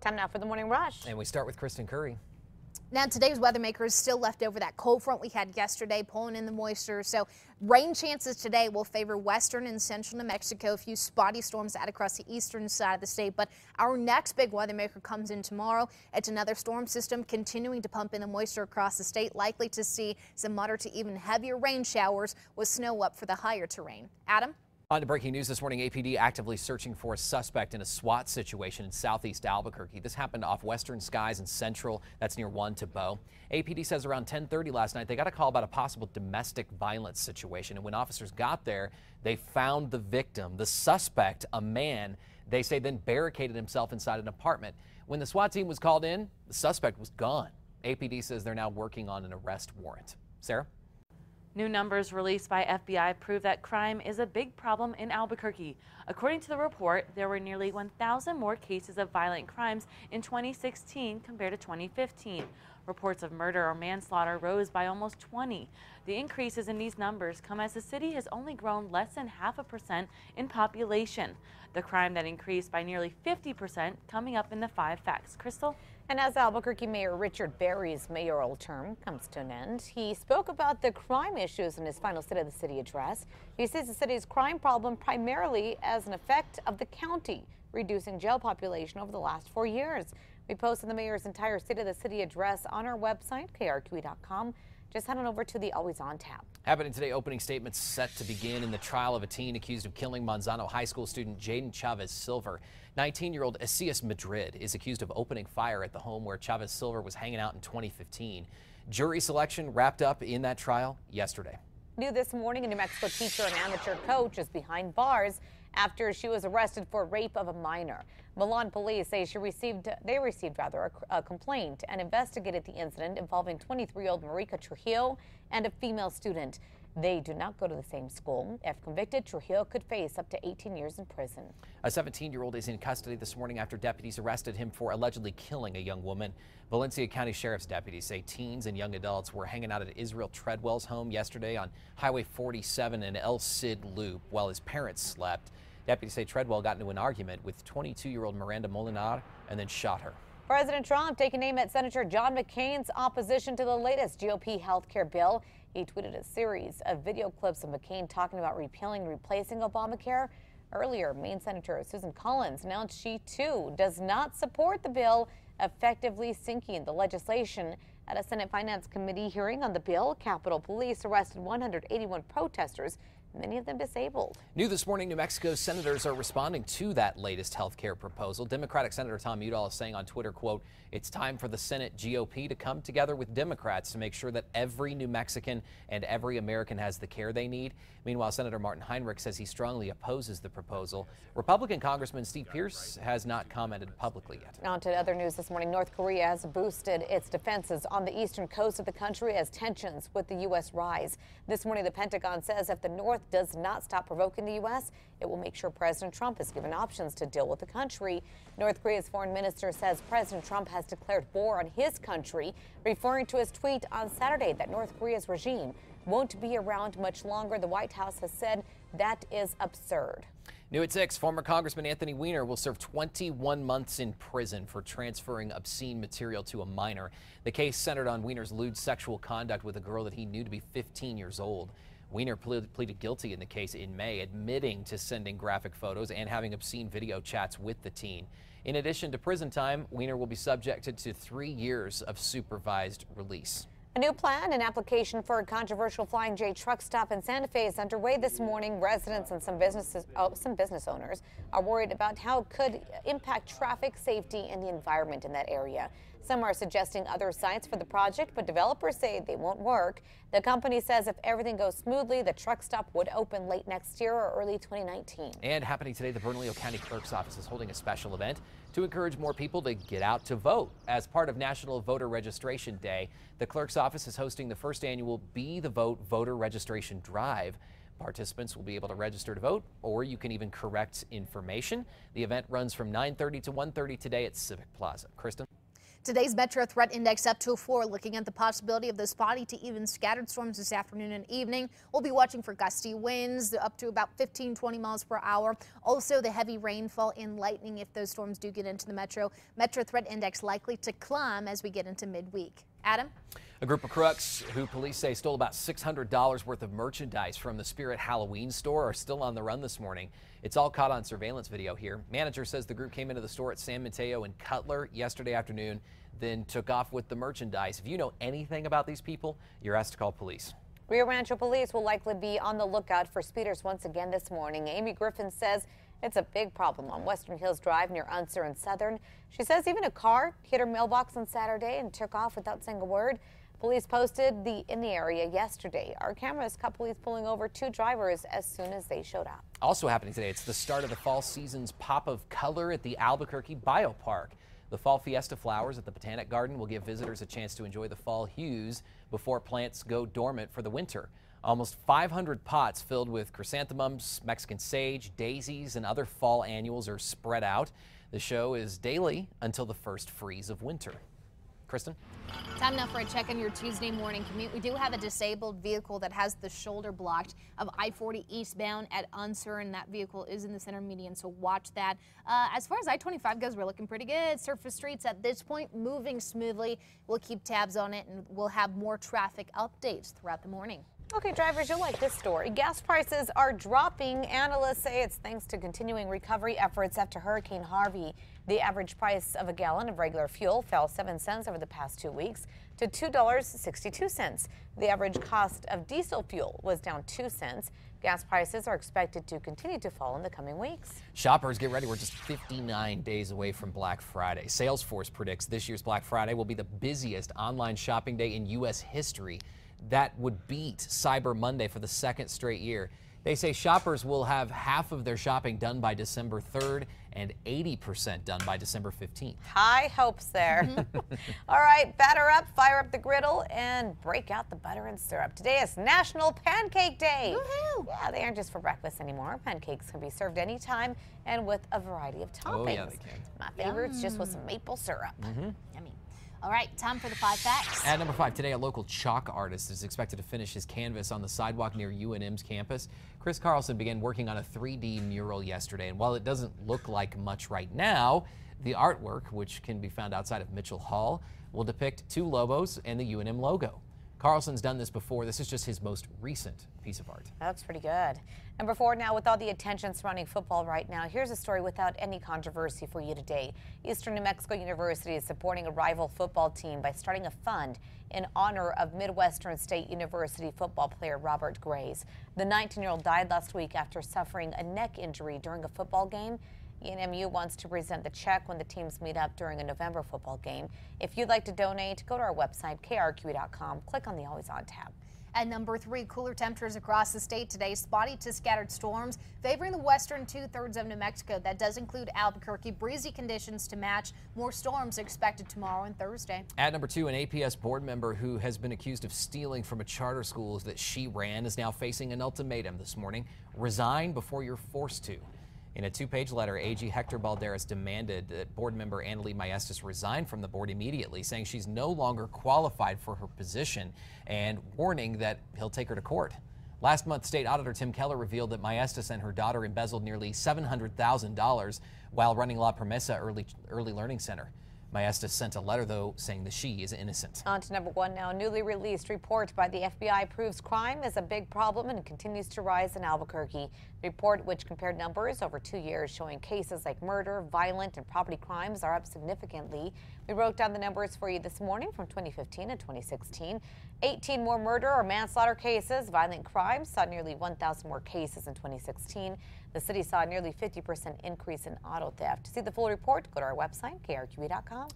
Time now for the Morning Rush. And we start with Kristen Curry. Now, today's weather makers still left over that cold front we had yesterday, pulling in the moisture. So rain chances today will favor western and central New Mexico. A few spotty storms out across the eastern side of the state. But our next big weather maker comes in tomorrow. It's another storm system continuing to pump in the moisture across the state, likely to see some moderate to even heavier rain showers with snow up for the higher terrain. Adam? On to breaking news this morning, APD actively searching for a suspect in a SWAT situation in southeast Albuquerque. This happened off Western Skies and Central. That's near 1 to Bow. APD says around 10:30 last night, they got a call about a possible domestic violence situation. And when officers got there, they found the victim, the suspect, a man. They say then barricaded himself inside an apartment. When the SWAT team was called in, the suspect was gone. APD says they're now working on an arrest warrant. Sarah? New numbers released by FBI prove that crime is a big problem in Albuquerque. According to the report, there were nearly 1,000 more cases of violent crimes in 2016 compared to 2015. Reports of murder or manslaughter rose by almost 20. The increases in these numbers come as the city has only grown less than 0.5% in population. The crime that increased by nearly 50% coming up in the 5 facts. Crystal? And as Albuquerque Mayor Richard Berry's mayoral term comes to an end, he spoke about the crime issues in his final State of the City address. He sees the city's crime problem primarily as an effect of the county reducing jail population over the last 4 years. We posted the mayor's entire State of the City address on our website, KRQE.com. Just head on over to the Always On tab. Happening today, opening statements set to begin in the trial of a teen accused of killing Manzano High School student Jaden Chavez Silver. 19-year-old Asias Madrid is accused of opening fire at the home where Chavez Silver was hanging out in 2015. Jury selection wrapped up in that trial yesterday. New this morning, a New Mexico teacher and amateur coach is behind bars after she was arrested for rape of a minor. Milan police say they received a complaint and investigated the incident involving 23-year-old Marica Trujillo and a female student. They do not go to the same school. If convicted, Trujillo could face up to 18 years in prison. A 17-year-old is in custody this morning after deputies arrested him for allegedly killing a young woman. Valencia County Sheriff's deputies say teens and young adults were hanging out at Israel Treadwell's home yesterday on Highway 47 and El Cid Loop while his parents slept. Deputies say Treadwell got into an argument with 22-year-old Miranda Molinar and then shot her. President Trump taking aim at Senator John McCain's opposition to the latest GOP health care bill. He tweeted a series of video clips of McCain talking about repealing and replacing Obamacare. Earlier, Maine Senator Susan Collins announced she, too, does not support the bill, effectively sinking the legislation. At a Senate Finance Committee hearing on the bill, Capitol Police arrested 181 protesters, many of them disabled. New this morning, New Mexico senators are responding to that latest health care proposal. Democratic Senator Tom Udall is saying on Twitter, quote, "It's time for the Senate GOP to come together with Democrats to make sure that every New Mexican and every American has the care they need." Meanwhile, Senator Martin Heinrich says he strongly opposes the proposal. Republican Congressman Steve Pearce has not commented publicly yet. On to other news this morning. North Korea has boosted its defenses on the eastern coast of the country as tensions with the U.S. rise. This morning, the Pentagon says if the North does not stop provoking the U.S., it will make sure President Trump is given options to deal with the country. North Korea's foreign minister says President Trump has declared war on his country, referring to his tweet on Saturday that North Korea's regime won't be around much longer. The White House has said that is absurd. New at 6, former Congressman Anthony Weiner will serve 21 months in prison for transferring obscene material to a minor. The case centered on Weiner's lewd sexual conduct with a girl that he knew to be 15 years old. Weiner pleaded guilty in the case in May, admitting to sending graphic photos and having obscene video chats with the teen. In addition to prison time, Weiner will be subjected to 3 years of supervised release. A new plan, an application for a controversial Flying J truck stop in Santa Fe is underway this morning. Residents and some business owners are worried about how it could impact traffic safety and the environment in that area. Some are suggesting other sites for the project, but developers say they won't work. The company says if everything goes smoothly, the truck stop would open late next year or early 2019. And happening today, the Bernalillo County Clerk's Office is holding a special event to encourage more people to get out to vote. As part of National Voter Registration Day, the Clerk's Office is hosting the first annual Be the Vote voter registration drive. Participants will be able to register to vote, or you can even correct information. The event runs from 9:30 to 1:30 today at Civic Plaza. Kristen? Today's Metro Threat Index up to a 4, looking at the possibility of those spotty to even scattered storms this afternoon and evening. We'll be watching for gusty winds up to about 15-20 miles per hour. Also, the heavy rainfall and lightning if those storms do get into the metro. Metro Threat Index likely to climb as we get into midweek. Adam? A group of crooks who police say stole about $600 worth of merchandise from the Spirit Halloween store are still on the run this morning. It's all caught on surveillance video here. Manager says the group came into the store at San Mateo and Cutler yesterday afternoon, then took off with the merchandise. If you know anything about these people, you're asked to call police. Rio Rancho police will likely be on the lookout for speeders once again this morning. Amy Griffin says it's a big problem on Western Hills Drive near Unser and Southern. She says even a car hit her mailbox on Saturday and took off without saying a word. Police posted in the area yesterday. Our cameras caught police pulling over 2 drivers as soon as they showed up. Also happening today, it's the start of the fall season's pop of color at the Albuquerque Biopark. The fall fiesta flowers at the Botanic Garden will give visitors a chance to enjoy the fall hues before plants go dormant for the winter. Almost 500 pots filled with chrysanthemums, Mexican sage, daisies, and other fall annuals are spread out. The show is daily until the first freeze of winter. Kristen? Time now for a check on your Tuesday morning commute. We do have a disabled vehicle that has the shoulder blocked of I-40 eastbound at Unser, and that vehicle is in the center median, so watch that. As far as I-25 goes, we're looking pretty good. Surface streets at this point moving smoothly. We'll keep tabs on it, and we'll have more traffic updates throughout the morning. Okay, drivers, you'll like this story. Gas prices are dropping. Analysts say it's thanks to continuing recovery efforts after Hurricane Harvey. The average price of a gallon of regular fuel fell 7 cents over the past 2 weeks to $2.62. The average cost of diesel fuel was down 2 cents. Gas prices are expected to continue to fall in the coming weeks. Shoppers, get ready. We're just 59 days away from Black Friday. Salesforce predicts this year's Black Friday will be the busiest online shopping day in U.S. history. That would beat Cyber Monday for the 2nd straight year. They say shoppers will have half of their shopping done by December 3rd and 80% done by December 15th. High hopes there. All right, batter up, fire up the griddle, and break out the butter and syrup. Today is National Pancake Day. Woohoo! Yeah, they aren't just for breakfast anymore. Pancakes can be served anytime and with a variety of toppings. Oh, yeah, they can. My favorite's just with some maple syrup. Yummy. All right, time for the 5 facts. At number 5, today a local chalk artist is expected to finish his canvas on the sidewalk near UNM's campus. Chris Carlson began working on a 3D mural yesterday, and while it doesn't look like much right now, the artwork, which can be found outside of Mitchell Hall, will depict 2 Lobos and the UNM logo. Carlson's done this before. This is just his most recent piece of art. That looks pretty good. Number 4 now, with all the attention surrounding football right now, here's a story without any controversy for you today. Eastern New Mexico University is supporting a rival football team by starting a fund in honor of Midwestern State University football player Robert Grays. The 19-year-old died last week after suffering a neck injury during a football game. ENMU wants to present the check when the teams meet up during a November football game. If you'd like to donate, go to our website, KRQE.com. Click on the Always On tab. At number 3, cooler temperatures across the state today. Spotty to scattered storms favoring the western 2/3 of New Mexico. That does include Albuquerque. Breezy conditions to match. More storms expected tomorrow and Thursday. At number 2, an APS board member who has been accused of stealing from a charter school that she ran is now facing an ultimatum this morning. Resign before you're forced to. In a 2-page letter, AG Hector Balderas demanded that board member Annalie Maestas resign from the board immediately, saying she's no longer qualified for her position and warning that he'll take her to court. Last month, State Auditor Tim Keller revealed that Maestas and her daughter embezzled nearly $700,000 while running La Promesa Early Learning Center. Maestas sent a letter, though, saying that she is innocent. On to number 1 now. A newly released report by the FBI proves crime is a big problem and continues to rise in Albuquerque. The report, which compared numbers over 2 years, showing cases like murder, violent, and property crimes are up significantly. We wrote down the numbers for you this morning from 2015 to 2016. 18 more murder or manslaughter cases. Violent crimes saw nearly 1,000 more cases in 2016. The city saw a nearly 50% increase in auto theft. To see the full report, go to our website, KRQE.com.